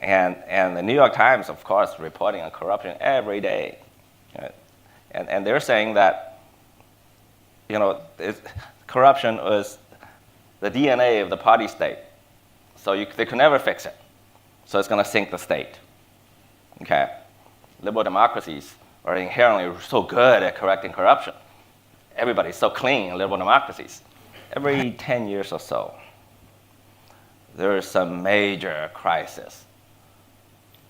And the New York Times, of course, reporting on corruption every day. Right? And they're saying that, corruption is the DNA of the party state. So they could never fix it. So it's going to sink the state. Okay? Liberal democracies are inherently so good at correcting corruption. Everybody's so clean in liberal democracies. Every 10 years or so, there is some major crisis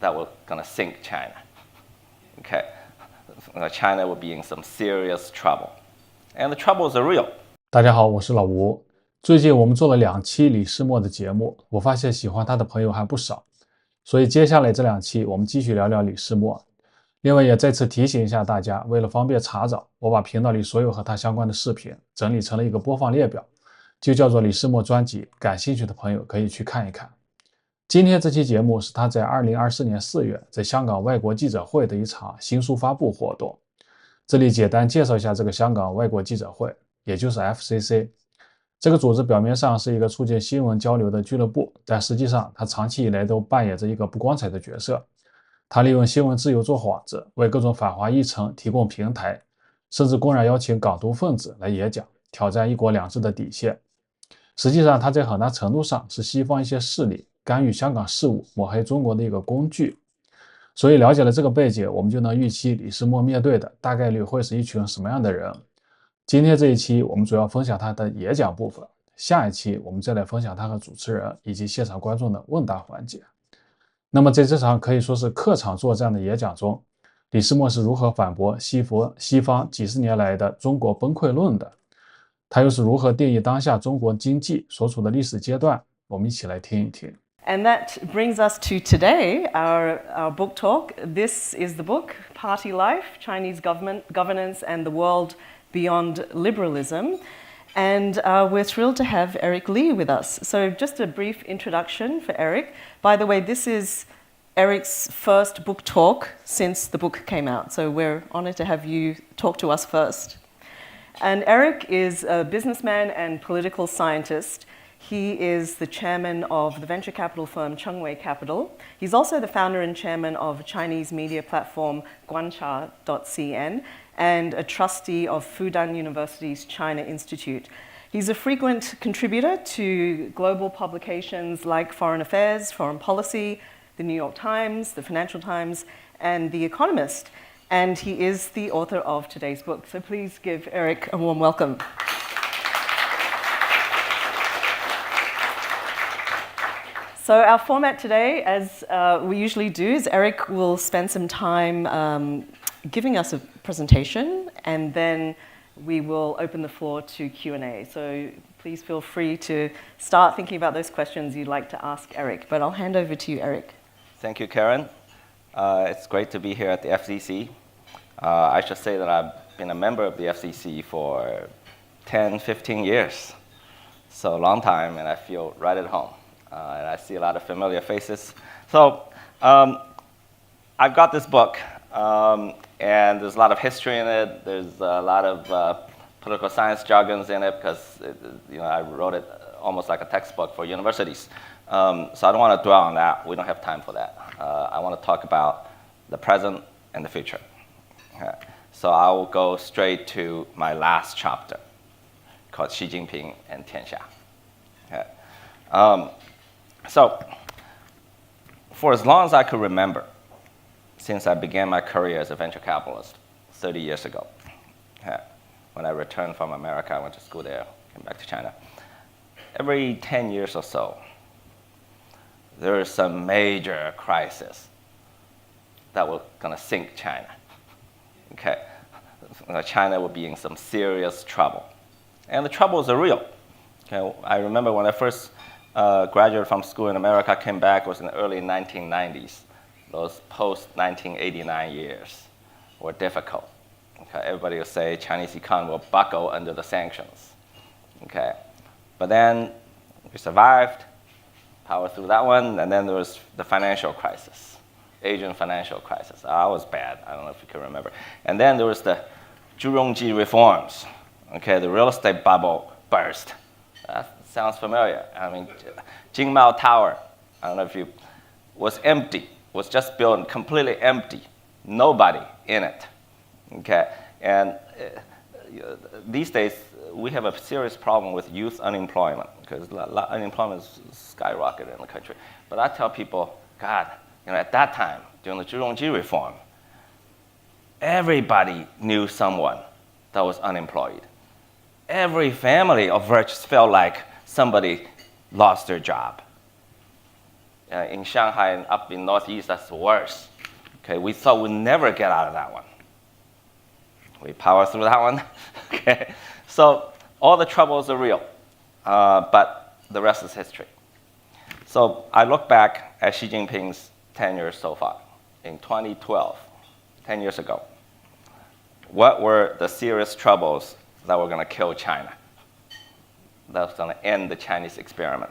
that will going to sink China. Okay? China will be in some serious trouble. And the troubles are real. 大家好，我是老吴。最近我们做了2期李世默的节目，我发现喜欢他的朋友还不少，所以接下来这2期我们继续聊聊李世默。另外也再次提醒一下大家，为了方便查找，我把频道里所有和他相关的视频整理成了一个播放列表，就叫做李世默专辑，感兴趣的朋友可以去看一看。今天这期节目是他在2024年4月在香港外国记者会的一场新书发布活动。这里简单介绍一下这个香港外国记者会，也就是 FCC。这个组织表面上是一个促进新闻交流的俱乐部，但实际上它长期以来都扮演着一个不光彩的角色。它利用新闻自由做幌子，为各种反华议程提供平台，甚至公然邀请港独分子来演讲，挑战一国两制的底线。实际上它在很大程度上是西方一些势力干预香港事务、抹黑中国的一个工具。所以了解了这个背景，我们就能预期李世默面对的大概率会是一群什么样的人。今天这一期我们主要分享他的演讲部分，下一期我们再来分享他和主持人以及现场观众的问答环节。那么在这场可以说是客场作战的演讲中，李世默是如何反驳西方几十年来的中国崩溃论的？他又是如何定义当下中国经济所处的历史阶段？我们一起来听一听。And that brings us to today, our book talk. This is the book, Party Life, Chinese Governance and the World Beyond Liberalism. And we're thrilled to have Eric Lee with us. So just a brief introduction for Eric. By the way, this is Eric's first book talk since the book came out. So we're honored to have you talk to us first. And Eric is a businessman and political scientist. He is the chairman of the venture capital firm Chengwei Capital. He's also the founder and chairman of Chinese media platform Guancha.cn and a trustee of Fudan University's China Institute. He's a frequent contributor to global publications like Foreign Affairs, Foreign Policy, the New York Times, the Financial Times, and The Economist. And he is the author of today's book. So please give Eric a warm welcome. So our format today, as we usually do, is Eric will spend some time giving us a presentation, and then we will open the floor to Q&A. So please feel free to start thinking about those questions you'd like to ask Eric. But I'll hand over to you, Eric. Thank you, Karen. It's great to be here at the FCC. I should say that I've been a member of the FCC for 10, 15 years. So a long time, and I feel right at home. And I see a lot of familiar faces. So I've got this book, and there's a lot of history in it. There's a lot of political science jargons in it because I wrote it almost like a textbook for universities. So I don't want to dwell on that. We don't have time for that. I want to talk about the present and the future. Okay. So I will go straight to my last chapter called Xi Jinping and Tianxia. Okay. So, for as long as I could remember, since I began my career as a venture capitalist 30 years ago, when I returned from America, I went to school there, came back to China. Every 10 years or so, there is some major crisis that will going to sink China. Okay, China will be in some serious trouble, and the troubles are real. Okay, I remember when I first graduated from school in America, came back, was in the early 1990s. Those post-1989 years were difficult. Okay, everybody will say Chinese economy will buckle under the sanctions. Okay, but then we survived, powered through that one, and then there was the financial crisis, Asian financial crisis. That was bad. I don't know if you can remember. And then there was the Zhurongji reforms. Okay, the real estate bubble burst. Sounds familiar. I mean, Jingmao Tower. I don't know if you was empty, was just built completely empty, nobody in it. Okay, and these days we have a serious problem with youth unemployment because unemployment is skyrocketed in the country. But I tell people, God, at that time during the 朱镕基 reform, everybody knew someone that was unemployed. Every family of rich felt like somebody lost their job. In Shanghai and up in Northeast, that's worse. Okay, we thought we'd never get out of that one. We power through that one. Okay, so all the troubles are real, but the rest is history. So I look back at Xi Jinping's tenure so far. In 2012, 10 years ago, what were the serious troubles that were going to kill China? That was going to end the Chinese experiment.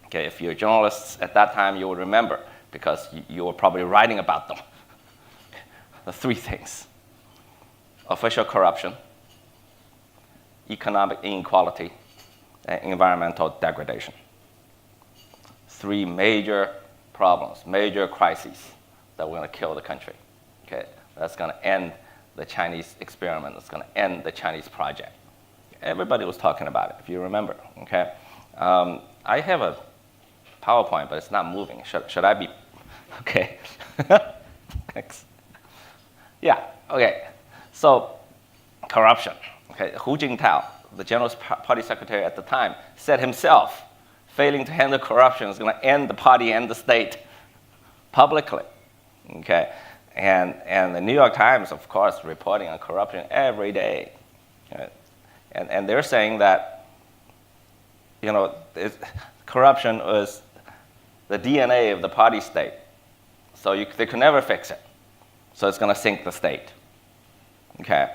Okay, if you're journalists at that time, you will remember because you were probably writing about them. The three things: official corruption, economic inequality, and environmental degradation. Three major problems, major crises that were going to kill the country. Okay, that's going to end the Chinese experiment. That's going to end the Chinese project. Everybody was talking about it, if you remember. Okay, I have a PowerPoint, but it's not moving. Should I be? Okay. Thanks. Yeah. Okay. So, corruption. Okay. Hu Jintao, the General Party Secretary at the time, said himself, failing to handle corruption is going to end the party and the state publicly. Okay. And the New York Times, of course, reporting on corruption every day. Right? And they're saying that, corruption was the DNA of the party state. So they could never fix it. So it's going to sink the state. Okay?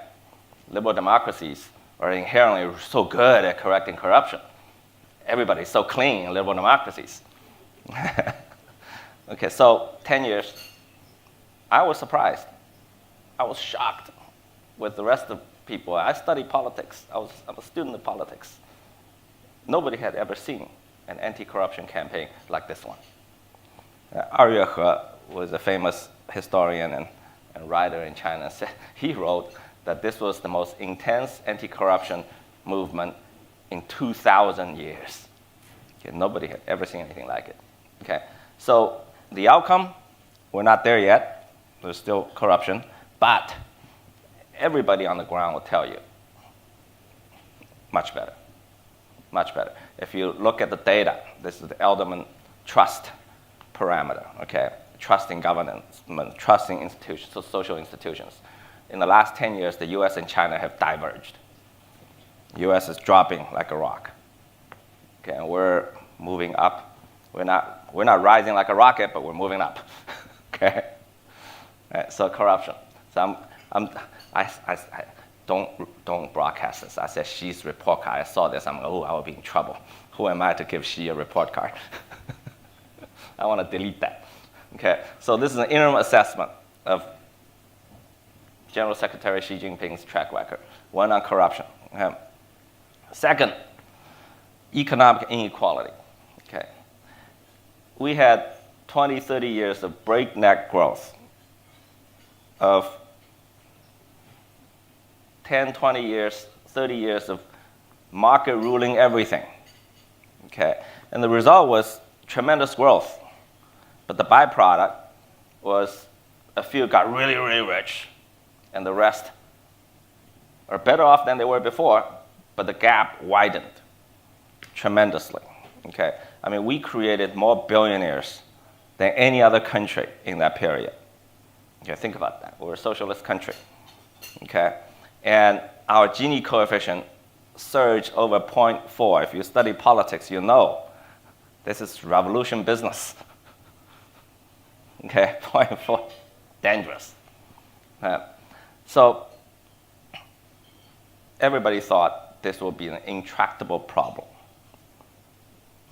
Liberal democracies are inherently so good at correcting corruption. Everybody's so clean in liberal democracies. Okay, so 10 years, I was surprised. I was shocked with the rest of people. I studied politics. I'm a student of politics. Nobody had ever seen an anti-corruption campaign like this one. Er Yuehe was a famous historian and writer in China. He wrote that this was the most intense anti-corruption movement in 2,000 years. Okay, nobody had ever seen anything like it. Okay, so the outcome, we're not there yet. There's still corruption, but everybody on the ground will tell you, much better. Much better. If you look at the data, this is the Elderman trust parameter, okay? Trust in governance, trust in institutions, so social institutions. In the last 10 years, the US and China have diverged. The US is dropping like a rock. Okay, and we're moving up. We're not rising like a rocket, but we're moving up. Okay? Right, so corruption. So I don't broadcast this. I said Xi's report card. I saw this. I will be in trouble. Who am I to give Xi a report card? I want to delete that. Okay, so this is an interim assessment of General Secretary Xi Jinping's track record. One on corruption. Okay. Second, economic inequality. Okay, we had 20, 30 years of breakneck growth of 10, 20 years, 30 years of market ruling everything. Okay, and the result was tremendous growth. But the byproduct was a few got really, really rich, and the rest are better off than they were before, but the gap widened tremendously. Okay, I mean, we created more billionaires than any other country in that period. Okay, think about that. We're a socialist country. Okay, and our Gini coefficient surged over 0.4. If you study politics, you know this is revolution business. Okay, 0.4, dangerous. So everybody thought this would be an intractable problem.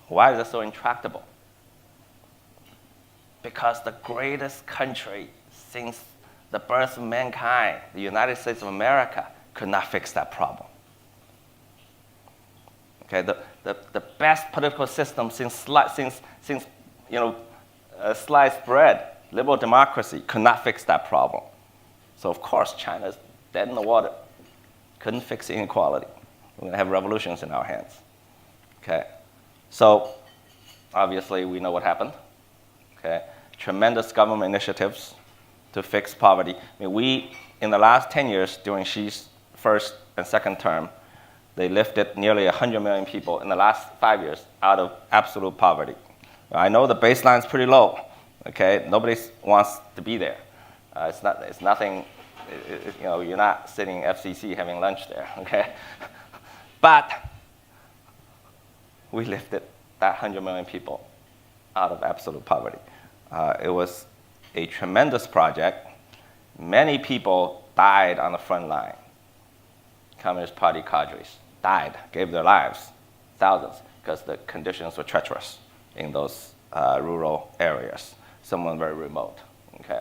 Why is it so intractable? Because the greatest country since the birth of mankind, the United States of America, could not fix that problem. Okay, the best political system since sliced bread, liberal democracy could not fix that problem. So of course, China's dead in the water. Couldn't fix inequality. We're going to have revolutions in our hands. Okay, so obviously we know what happened. Okay, tremendous government initiatives to fix poverty. I mean, we, in the last 10 years, during Xi's first and second term, they lifted nearly 100 million people in the last 5 years out of absolute poverty. I know the baseline's pretty low. Okay, nobody wants to be there. It's nothing. You know, you're not sitting FCC having lunch there. Okay, but we lifted that 100 million people out of absolute poverty. It was a tremendous project. Many people died on the front line. Communist Party cadres died, gave their lives, thousands, because the conditions were treacherous in those rural areas, some of them very remote. Okay,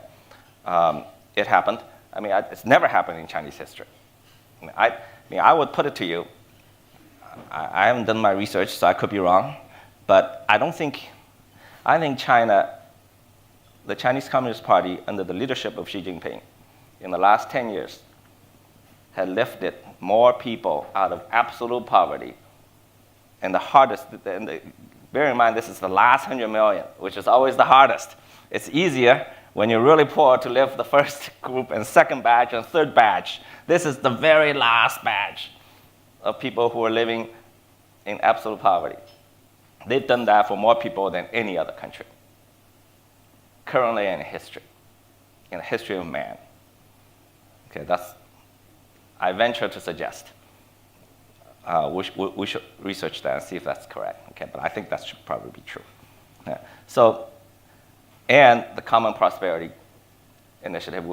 it happened. I mean, it's never happened in Chinese history. I mean, I would put it to you. I haven't done my research, so I could be wrong, but I think China, the Chinese Communist Party, under the leadership of Xi Jinping, in the last 10 years, had lifted more people out of absolute poverty. And the hardest, bear in mind, this is the last 100 million, which is always the hardest. It's easier when you're really poor to lift the first group and second batch and third batch. This is the very last batch of people who are living in absolute poverty. They've done that for more people than any other country, currently in the history of man. Okay, I venture to suggest. We should research that and see if that's correct. Okay, but I think that should probably be true. Yeah. So, and the Common Prosperity Initiative,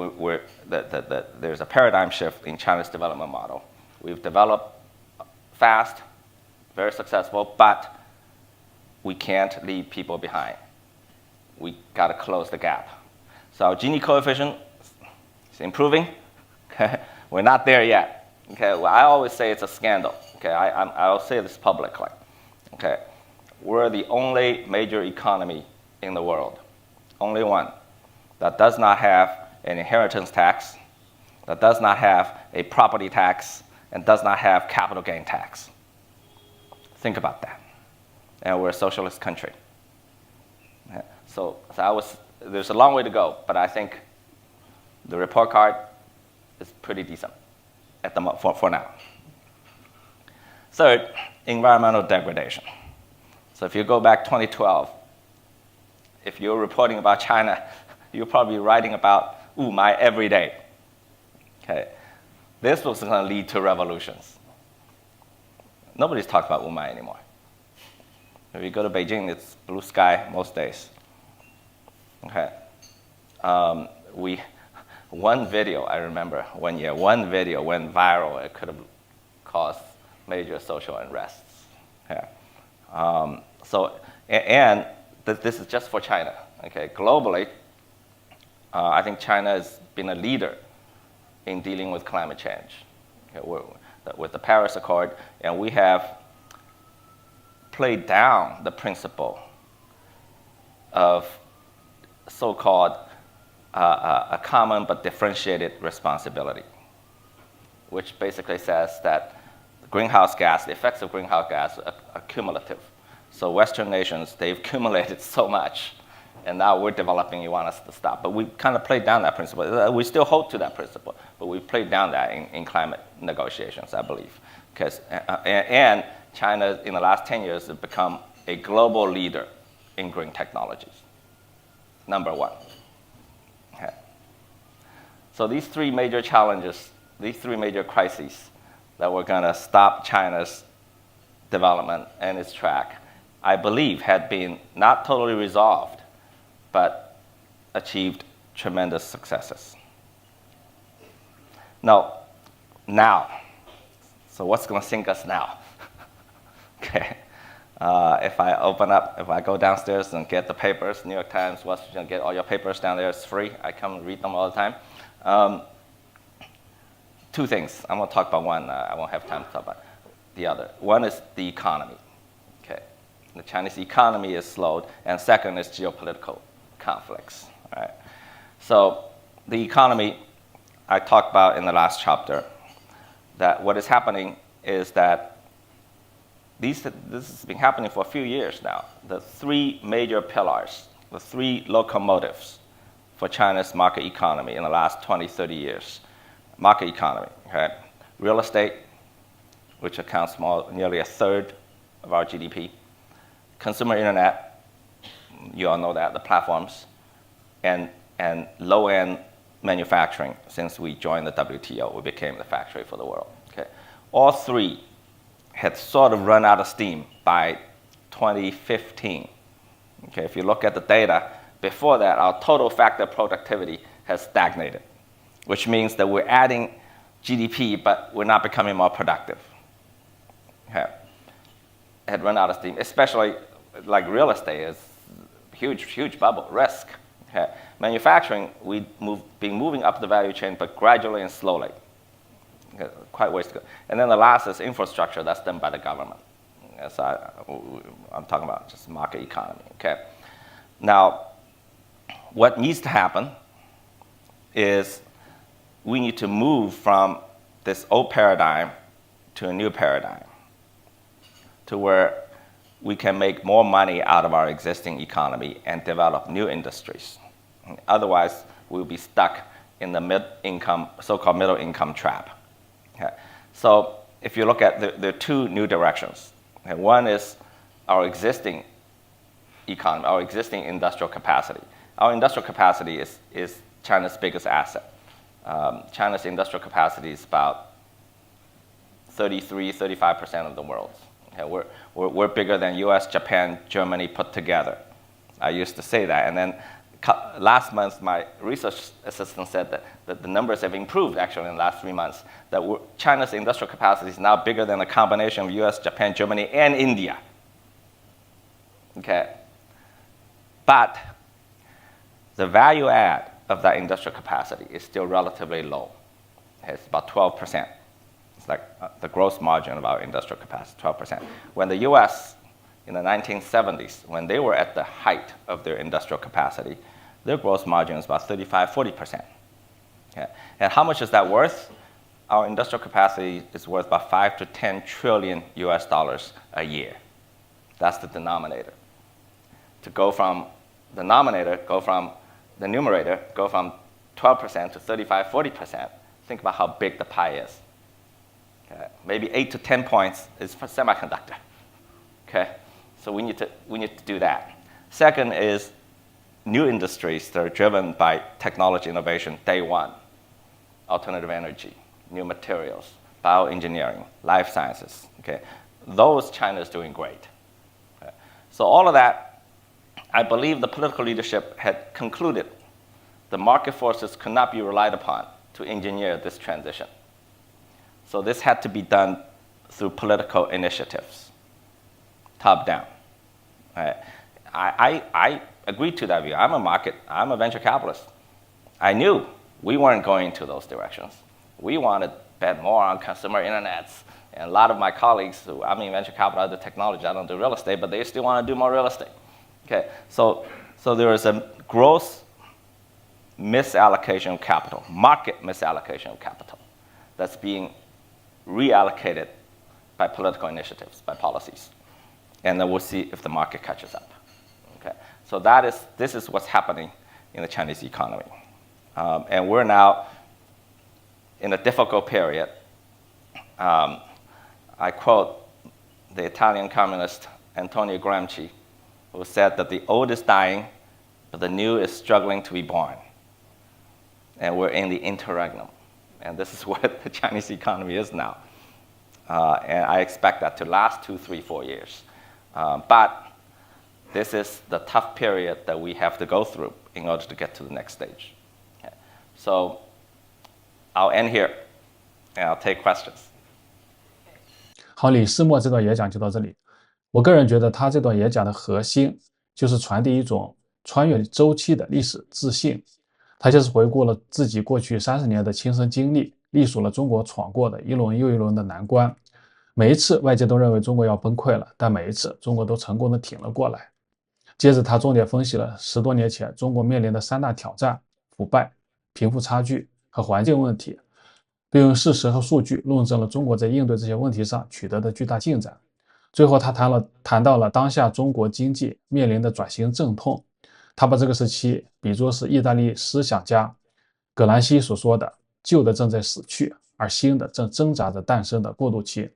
there's a paradigm shift in China's development model. We've developed fast, very successful, but we can't leave people behind. We got to close the gap. So our Gini coefficient is improving. Okay, we're not there yet. Okay, well, I always say it's a scandal. Okay, I'll say this publicly. Okay, we're the only major economy in the world, only one, that does not have an inheritance tax, that does not have a property tax, and does not have capital gain tax. Think about that. And we're a socialist country. Yeah. So there's a long way to go, but I think the report card is pretty decent for now. Third, environmental degradation. So if you go back 2012, if you're reporting about China, you're probably writing about my every day. Okay, this was going to lead to revolutions. Nobody's talking about Umai anymore. If you go to Beijing, it's blue sky most days. Okay, one video, I remember one year, one video went viral. It could have caused major social unrests. Yeah. And this is just for China. Okay, globally, I think China has been a leader in dealing with climate change. Okay, with the Paris Accord, and we have played down the principle of so-called a common but differentiated responsibility, which basically says that greenhouse gas, the effects of greenhouse gas are cumulative. So Western nations, they've accumulated so much, and now we're developing, you want us to stop. But we kind of played down that principle. We still hold to that principle, but we played down that in climate negotiations, I believe. And China, in the last 10 years, has become a global leader in green technologies. Number one. Okay. So these three major challenges, these three major crises that were going to stop China's development and its track, I believe had been not totally resolved, but achieved tremendous successes. Now, so what's going to sink us now? Okay, if I go downstairs and get the papers, New York Times, Wall Street Journal, get all your papers down there, it's free. I come and read them all the time. Two things. I'm going to talk about one. I won't have time to talk about the other. One is the economy. Okay, the Chinese economy is slowed, and second is geopolitical conflicts. Right? So the economy, I talked about in the last chapter, that what is happening is that this has been happening for a few years now. The three major pillars, the three locomotives for China's market economy in the last 20, 30 years. Market economy, okay? Real estate, which accounts for nearly a third of our GDP. Consumer internet, you all know that, the platforms. And low-end manufacturing. Since we joined the WTO, we became the factory for the world. Okay? All three had sort of run out of steam by 2015. Okay? If you look at the data, before that, our total factor productivity has stagnated, which means that we're adding GDP, but we're not becoming more productive. Okay? Had run out of steam, especially like real estate is huge bubble, risk. Okay. Manufacturing, we've been moving up the value chain, but gradually and slowly. Okay. Quite ways to go. And then the last is infrastructure, that's done by the government. So I'm talking about just market economy. Okay. Now, what needs to happen is we need to move from this old paradigm to a new paradigm, to where we can make more money out of our existing economy and develop new industries. Otherwise, we'll be stuck in the so-called middle income trap. Okay. So if you look at the two new directions, okay, one is our existing economy, our existing industrial capacity. Our industrial capacity is China's biggest asset. China's industrial capacity is about 35% of the world's. Okay, we're bigger than US, Japan, Germany put together. I used to say that. And then last month, my research assistant said that the numbers have improved actually in the last 3 months, that China's industrial capacity is now bigger than a combination of US, Japan, Germany, and India. Okay. But the value add of that industrial capacity is still relatively low. It's about 12%. It's like the gross margin of our industrial capacity, 12%. When the US, in the 1970s, when they were at the height of their industrial capacity, their gross margin was about 35-40%. Okay. And how much is that worth? Our industrial capacity is worth about 5 to 10 trillion US dollars a year. That's the denominator. To go from the numerator, go from 12% to 35-40%, think about how big the pie is. Okay. Maybe 8 to 10 points is for semiconductor. Okay. So we need to do that. Second is new industries that are driven by technology innovation day one. Alternative energy, new materials, bioengineering, life sciences. Okay. Those China is doing great. Okay. So all of that, I believe the political leadership had concluded the market forces could not be relied upon to engineer this transition. So this had to be done through political initiatives, top down. Right? I agreed to that view. I'm a venture capitalist. I knew we weren't going to those directions. We wanted to bet more on consumer internets. And a lot of my colleagues who, I'm in venture capital, I do technology, I don't do real estate, but they still want to do more real estate. Okay, so there is a gross misallocation of capital, market misallocation of capital, that's being reallocated by political initiatives, by policies. And then we'll see if the market catches up. Okay, so this is what's happening in the Chinese economy. And we're now in a difficult period. I quote the Italian communist Antonio Gramsci, who said that the old is dying, but the new is struggling to be born. And we're in the interregnum. And this is what the Chinese economy is now. And I expect that to last 2, 3, 4 years. But this is the tough period that we have to go through in order to get to the next stage. Okay. So I'll end here, and I'll take questions. 好，李世默这段演讲就到这里。我个人觉得他这段演讲的核心就是传递一种穿越周期的历史自信。他就是回顾了自己过去30年的亲身经历，历数了中国闯过的一轮又一轮的难关。每一次外界都认为中国要崩溃了，但每一次中国都成功的挺了过来。接着他重点分析了10多年前中国面临的3大挑战：腐败、贫富差距和环境问题，并用事实和数据论证了中国在应对这些问题上取得的巨大进展。最后他谈到了当下中国经济面临的转型阵痛，他把这个时期比作是意大利思想家葛兰西所说的旧的正在死去，而新的正挣扎着诞生的过渡期。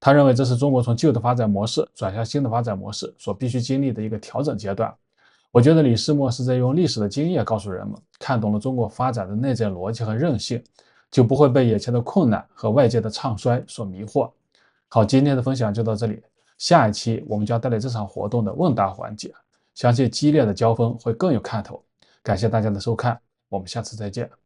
他认为这是中国从旧的发展模式转向新的发展模式所必须经历的一个调整阶段。我觉得李世默是在用历史的经验告诉人们，看懂了中国发展的内在逻辑和韧性，就不会被眼前的困难和外界的唱衰所迷惑。好，今天的分享就到这里，下一期我们将带来这场活动的问答环节，相信激烈的交锋会更有看头。感谢大家的收看，我们下次再见。